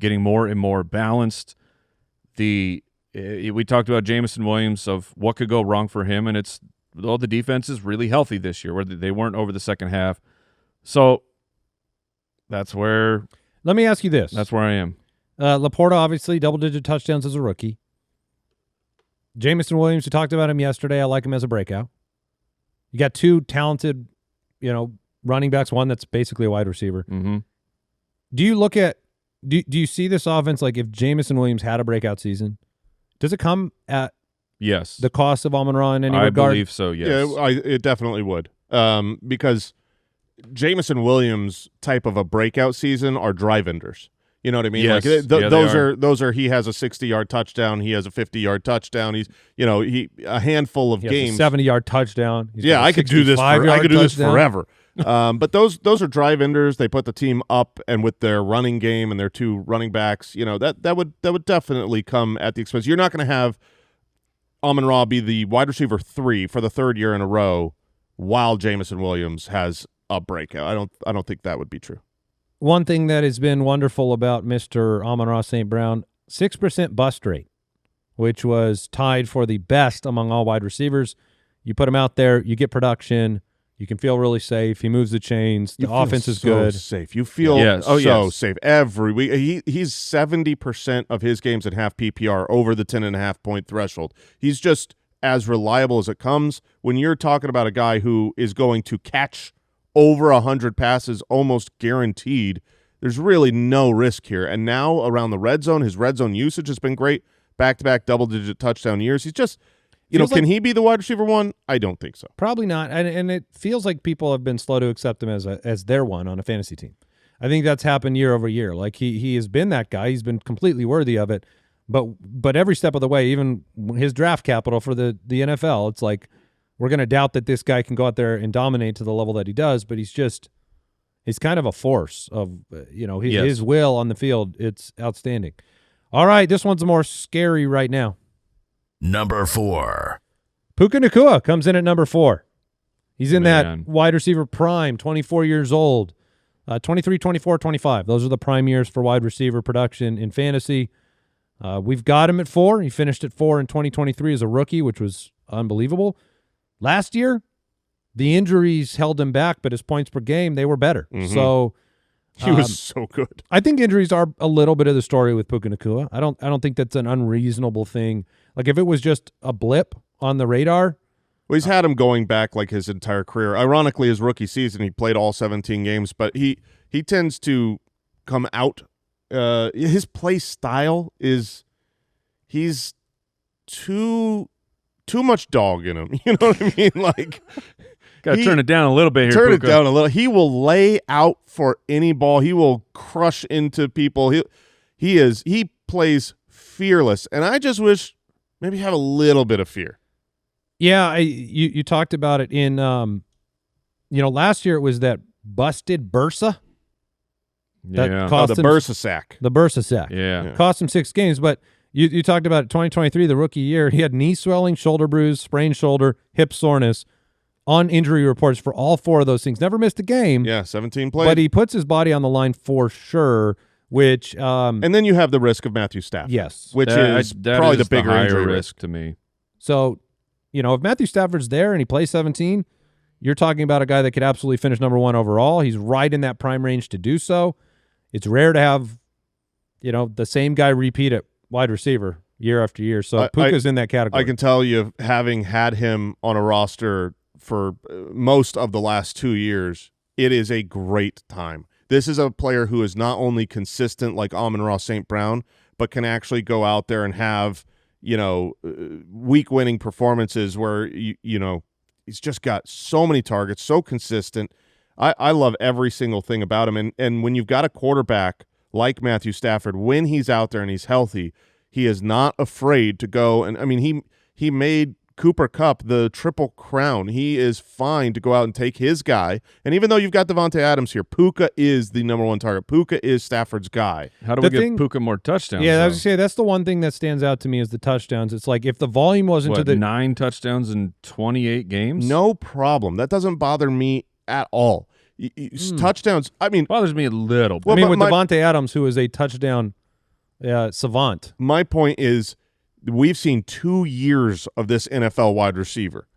getting more and more balanced. We talked about Jameson Williams, of what could go wrong for him, and the defense is really healthy this year, where they weren't over the second half. So that's where. Let me ask you this. That's where I am. Laporta, obviously, double-digit touchdowns as a rookie. Jameson Williams, we talked about him yesterday. I like him as a breakout. You got 2 talented, running backs, one that's basically a wide receiver. Mm-hmm. Do you look at do you see this offense like if Jameson Williams had a breakout season? Does it come at the cost of Amon-Ra in any regard? I believe so, yes. Yeah, it definitely would. Because Jameson Williams' type of a breakout season are drive-enders. You know what I mean? Yes. Like those are he has a 60-yard touchdown, he has a 50-yard touchdown. He's a handful of games. A 70-yard touchdown. I could do this forever. But those are drive enders. They put the team up, and with their running game and their 2 running backs, that would definitely come at the expense. You're not going to have Amon-Ra be the wide receiver 3 for the 3rd year in a row while Jameson Williams has a breakout. I don't think that would be true. One thing that has been wonderful about Mr. Amon-Ra St. Brown, 6% bust rate, which was tied for the best among all wide receivers. You put him out there, you get production. You can feel really safe. He moves the chains. The offense is good. Safe. You feel safe every week. He's 70% of his games at half PPR over the 10.5 point threshold. He's just as reliable as it comes. When you're talking about a guy who is going to catch over 100 passes almost guaranteed. There's really no risk here. And now around the red zone, his red zone usage has been great. Back-to-back double-digit touchdown years. He's just, can he be the wide receiver one? I don't think so. Probably not. And it feels like people have been slow to accept him as their one on a fantasy team. I think that's happened year over year. Like he has been that guy. He's been completely worthy of it. But every step of the way, even his draft capital for the NFL, it's like we're going to doubt that this guy can go out there and dominate to the level that he does. But he's kind of a force of his will on the field. It's outstanding. All right, this one's more scary right now. Number 4. Puka Nucua comes in at number 4. He's in that wide receiver prime, 24 years old, 23, 24, 25. Those are the prime years for wide receiver production in fantasy. We've got him at 4. He finished at 4 in 2023 as a rookie, which was unbelievable. Last year, the injuries held him back, but his points per game, they were better. Mm-hmm. So he was so good. I think injuries are a little bit of the story with Puka Nucua. I don't think that's an unreasonable thing. Like if it was just a blip on the radar. Well, he's had him going back like his entire career. Ironically, his rookie season, he played all 17 games, but he tends to come out. His play style is he's too much dog in him. You know what I mean? Like got to turn it down a little bit here. Turn Puka. it down a little. He will lay out for any ball. He will crush into people. He plays fearless, and I just wish maybe have a little bit of fear. Yeah, you talked about it in last year it was that busted Bursa. That cost the Bursa sack. The Bursa sack. Yeah. Cost him 6 games, but you talked about it, 2023, the rookie year. He had knee swelling, shoulder bruise, sprained shoulder, hip soreness on injury reports for all 4 of those things. Never missed a game. Yeah, 17 plays. But he puts his body on the line for sure, which and then you have the risk of Matthew Stafford. Yes. Which is probably the bigger higher injury risk to me. So, if Matthew Stafford's there and he plays 17, you're talking about a guy that could absolutely finish number 1 overall. He's right in that prime range to do so. It's rare to have, the same guy repeat at wide receiver year after year. So Puka's in that category. I can tell you, having had him on a roster for most of the last 2 years, it is a great time. This is a player who is not only consistent like Amon-Ra St. Brown, but can actually go out there and have, week-winning performances where, he's just got so many targets, so consistent. I love every single thing about him. And when you've got a quarterback like Matthew Stafford, when he's out there and he's healthy, he is not afraid to go. And, I mean, he made Cooper Kupp the Triple Crown. He is fine to go out and take his guy. And even though you've got Devontae Adams here, Puka is the number 1 target. Puka is Stafford's guy. How do we get Puka more touchdowns? Yeah, I was going to say, that's the one thing that stands out to me is the touchdowns. It's like if the volume wasn't to the 9 touchdowns in 28 games? No problem. That doesn't bother me at all. Touchdowns, I mean, bothers me a little bit. Well, with Devontae Adams, who is a touchdown savant. My point is we've seen 2 years of this NFL wide receiver.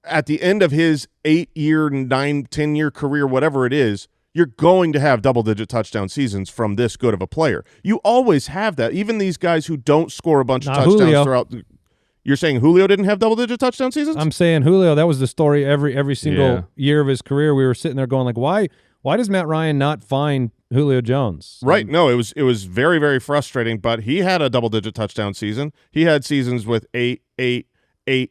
At the end of his 8-year, 9, 10-year career, whatever it is, you're going to have double-digit touchdown seasons from this good of a player. You always have that. Even these guys who don't score a bunch of touchdowns Julio. throughout – you're saying Julio didn't have double-digit touchdown seasons? I'm saying Julio, that was the story every single year of his career. We were sitting there going like, why does Matt Ryan not find Julio Jones? Right. No, it was very, very frustrating, but he had a double-digit touchdown season. He had seasons with 8,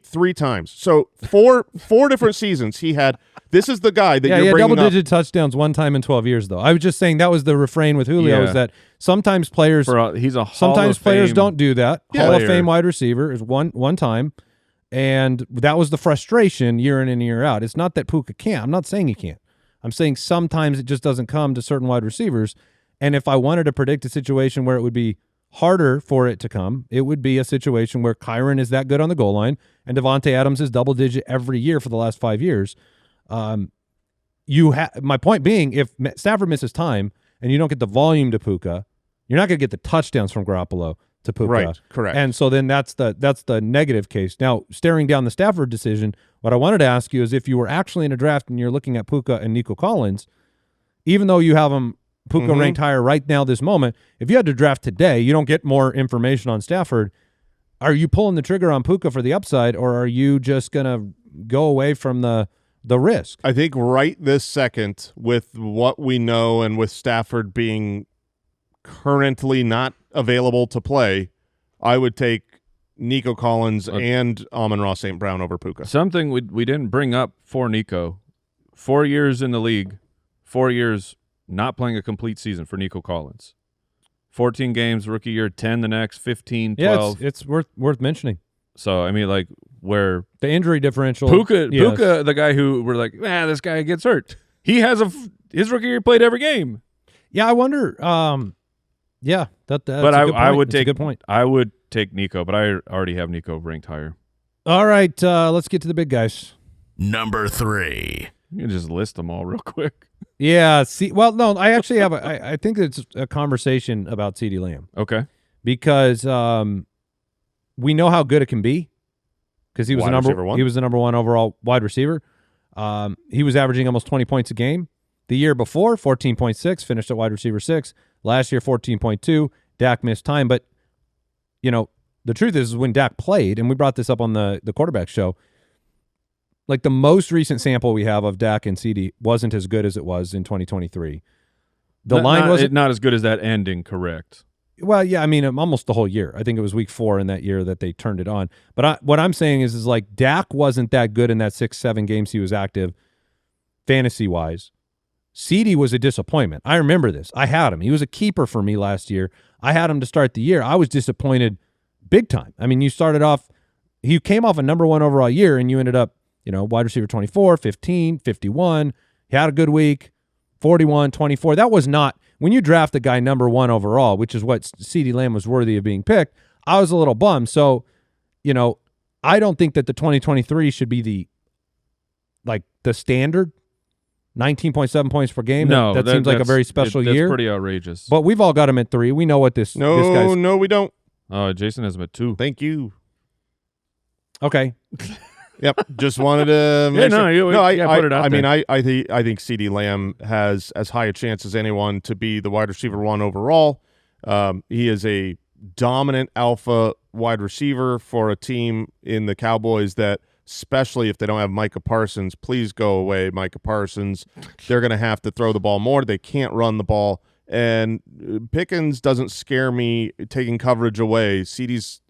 3 times. So four different seasons he had. This is the guy that you're bringing up. Yeah, double-digit touchdowns 1 time in 12 years, though. I was just saying that was the refrain with Julio is that sometimes players players don't do that. Yeah. Hall of Fame wide receiver is one time, and that was the frustration year in and year out. It's not that Puka can't. I'm not saying he can't. I'm saying sometimes it just doesn't come to certain wide receivers, and if I wanted to predict a situation where it would be harder for it to come, it would be a situation where Kyron is that good on the goal line and Devontae Adams is double-digit every year for the last 5 years. My point being, if Stafford misses time and you don't get the volume to Puka, you're not going to get the touchdowns from Garoppolo to Puka. Right, correct. And so then that's the negative case. Now, staring down the Stafford decision, what I wanted to ask you is if you were actually in a draft and you're looking at Puka and Nico Collins, even though you have them Puka ranked higher right now this moment, if you had to draft today, you don't get more information on Stafford. Are you pulling the trigger on Puka for the upside, or are you just going to go away from the the risk. I think right this second, with what we know and with Stafford being currently not available to play, I would take Nico Collins and Amon-Ra St. Brown over Puka. Something we didn't bring up for Nico. 4 years in the league, 4 years not playing a complete season for Nico Collins. 14 games rookie year, 10 the next, 15, 12. Yeah, it's worth mentioning. So, I mean, like, where The injury differential. Puka, yes. the guy who we're like, this guy gets hurt. He has his rookie year played every game. Yeah, I wonder. Yeah, that's But a good point. I would That's a take good point. I would take Nico, but I already have Nico ranked higher. All right, let's get to the big guys. Number 3. You can just list them all real quick. Yeah. Well, no, I actually have. I think it's a conversation about Ceedee Lamb Okay. because we know how good it can be because he was the number one overall wide receiver. He was averaging almost 20 points a game. The year before, 14.6, finished at wide receiver 6. Last year, 14.2. Dak missed time, but the truth is when Dak played, and we brought this up on the quarterback show. Like the most recent sample we have of Dak and Ceedee wasn't as good as it was in 2023. The line wasn't not as good as that ending, correct? Well, yeah, I mean, almost the whole year. I think it was week 4 in that year that they turned it on. But what I'm saying is like Dak wasn't that good in that 6-7 games he was active, fantasy-wise. Ceedee was a disappointment. I remember this. I had him. He was a keeper for me last year. I had him to start the year. I was disappointed big time. I mean, you started off, he came off a number 1 overall year, and you ended up, wide receiver 24, 15, 51. He had a good week, 41, 24. That was not, when you draft a guy number 1 overall, which is what Ceedee Lamb was worthy of being picked, I was a little bummed. So, I don't think that the 2023 should be the standard 19.7 points per game. No, that seems like a very special year. That's pretty outrageous. But we've all got him at 3. We know what this guy's. No, we don't. Jason has him at 2. Thank you. Okay. Yep, just wanted to. Put it out I mean, there. I think Ceedee Lamb has as high a chance as anyone to be the wide receiver 1 overall. He is a dominant alpha wide receiver for a team in the Cowboys that, especially if they don't have Micah Parsons, please go away, Micah Parsons. They're going to have to throw the ball more. They can't run the ball. And Pickens doesn't scare me taking coverage away. CeeDee's,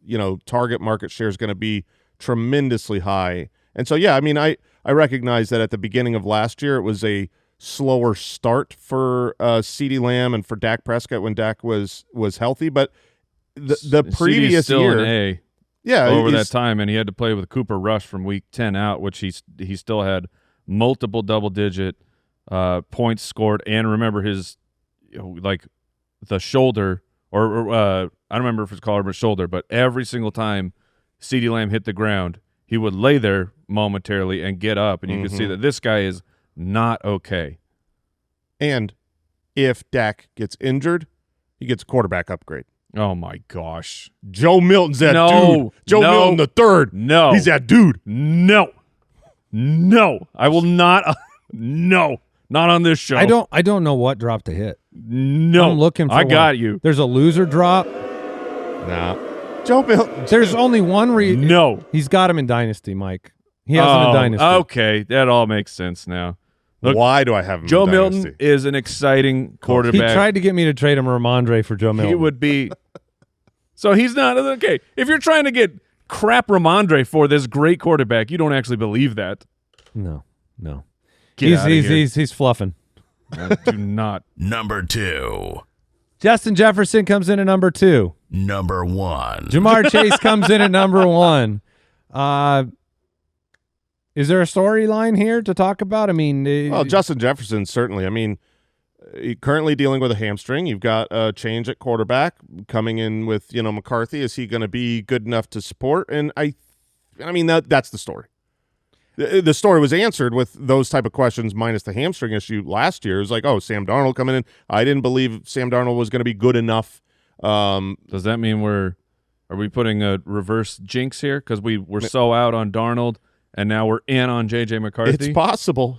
target market share is going to be tremendously high. And so, yeah, I mean, I recognize that at the beginning of last year, it was a slower start for Ceedee Lamb and for Dak Prescott when Dak was healthy. But the previous still year, an A. Yeah, over that time, and he had to play with Cooper Rush from week 10 out, which he still had multiple double-digit points scored. And remember his, the shoulder, or I don't remember if it's called shoulder, but every single time Ceedee Lamb hit the ground, he would lay there momentarily and get up, and you could see that this guy is not okay. And if Dak gets injured, he gets a quarterback upgrade. Oh, my gosh. Joe Milton's that dude. Joe Milton the third. No. He's that dude. No. I will not. No. Not on this show. I don't know what drop to hit. No. I'm looking for I got one. you. There's a loser drop. Nah. Joe Milton. There's only one reason. No. He's got him in Dynasty, Mike. He has him in Dynasty. Okay. That all makes sense now. Look, why do I have him Joe in Milton Dynasty? is an exciting quarterback. He tried to get me to trade him Ramondre for Joe Milton. He would be. So he's not. Okay. If you're trying to get crap Ramondre for this great quarterback, you don't actually believe that. No. He's He's fluffing. do not. Number 2. Justin Jefferson comes in at number 2. Number 1. Jamar Chase comes in at number 1. Is there a storyline here to talk about? I mean, well, Justin Jefferson, certainly. I mean, currently dealing with a hamstring. You've got a change at quarterback coming in with, McCarthy. Is he going to be good enough to support? And I mean, that's the story. The story was answered with those type of questions minus the hamstring issue last year. It was like, oh, Sam Darnold coming in. I didn't believe Sam Darnold was going to be good enough. Does that mean are we putting a reverse jinx here? Because we were so out on Darnold, and now we're in on J.J. McCarthy? It's possible.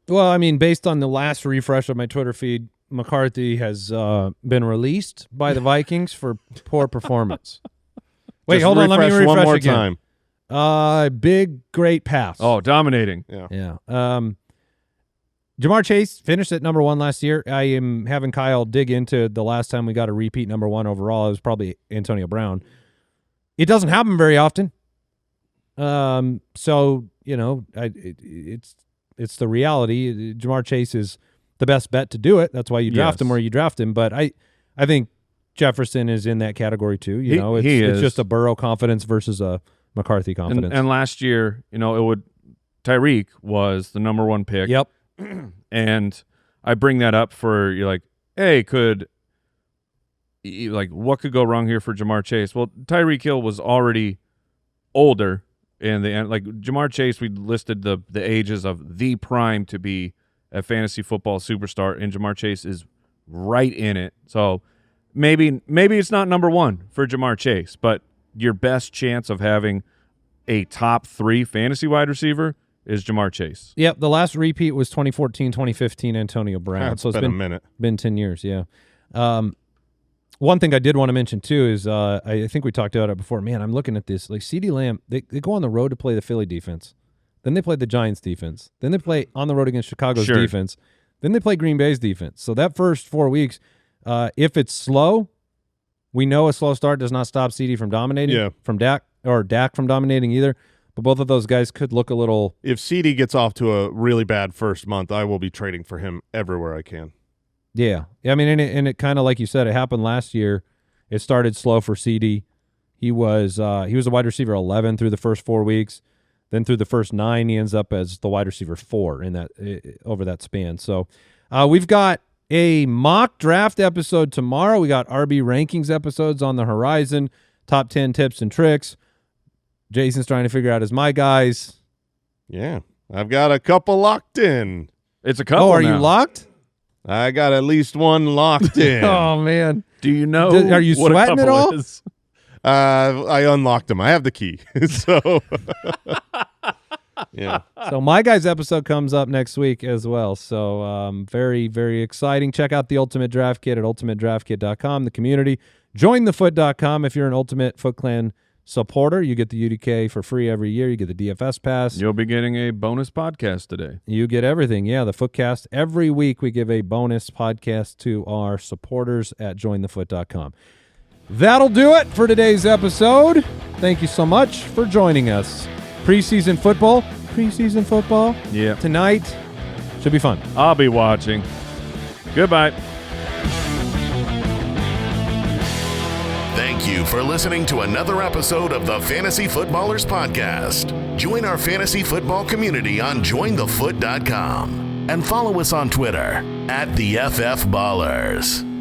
well, I mean, based on the last refresh of my Twitter feed, McCarthy has been released by the Vikings for poor performance. Wait, hold on. Let me refresh one more again. time. Big, great pass. Oh, dominating. Yeah. Jamar Chase finished at number 1 last year. I am having Kyle dig into the last time we got a repeat number 1 overall. It was probably Antonio Brown. It doesn't happen very often. So, it's the reality. Jamar Chase is the best bet to do it. That's why you draft him where you draft him. But I think Jefferson is in that category too. It's just a Burrow confidence versus a McCarthy confidence. And last year, Tyreek was the number 1 pick. Yep. And I bring that up for you're like, hey, what could go wrong here for Jamar Chase? Well, Tyreek Hill was already older. And Jamar Chase, we listed the ages of the prime to be a fantasy football superstar, and Jamar Chase is right in it. So maybe it's not number 1 for Jamar Chase, but your best chance of having a top 3 fantasy wide receiver is Jamar Chase. Yep, the last repeat was 2014, 2015 Antonio Brown. So it's been a minute. Been 10 years, yeah. One thing I did want to mention too is I think we talked about it before. Man, I'm looking at this. Like Ceedee Lamb, they go on the road to play the Philly defense. Then they play the Giants defense. Then they play on the road against Chicago's defense. Then they play Green Bay's defense. So that first 4 weeks, if it's slow, we know a slow start does not stop Ceedee from dominating from Dak or Dak from dominating either. But both of those guys could look a little. If Ceedee gets off to a really bad first month, I will be trading for him everywhere I can. Yeah. I mean, and it kind of, like you said, it happened last year. It started slow for Ceedee. He was a wide receiver 11 through the first 4 weeks. Then through the first 9, he ends up as the wide receiver 4 in that over that span. So we've got a mock draft episode tomorrow. We got RB rankings episodes on the horizon, top 10 tips and tricks. Jason's trying to figure out his my guys. Yeah, I've got a couple locked in. It's a couple. Oh, are now. you locked? I got at least one locked in. Oh man, do you know? Are you what sweating at all? Is? I unlocked them. I have the key. So yeah. So my guys episode comes up next week as well. So very, very exciting. Check out the Ultimate Draft Kit at ultimatedraftkit.com, the community. Join thefoot.com if you're an Ultimate Foot Clan supporter. You get the UDK for free every year. You get the DFS pass. You'll be getting a bonus podcast today. You get everything. Yeah, the Footcast. Every week we give a bonus podcast to our supporters at jointhefoot.com. That'll do it for today's episode. Thank you so much for joining us. Preseason football. Yeah. Tonight should be fun. I'll be watching. Goodbye. Thank you for listening to another episode of the Fantasy Footballers Podcast. Join our fantasy football community on jointhefoot.com and follow us on Twitter @TheFFBallers.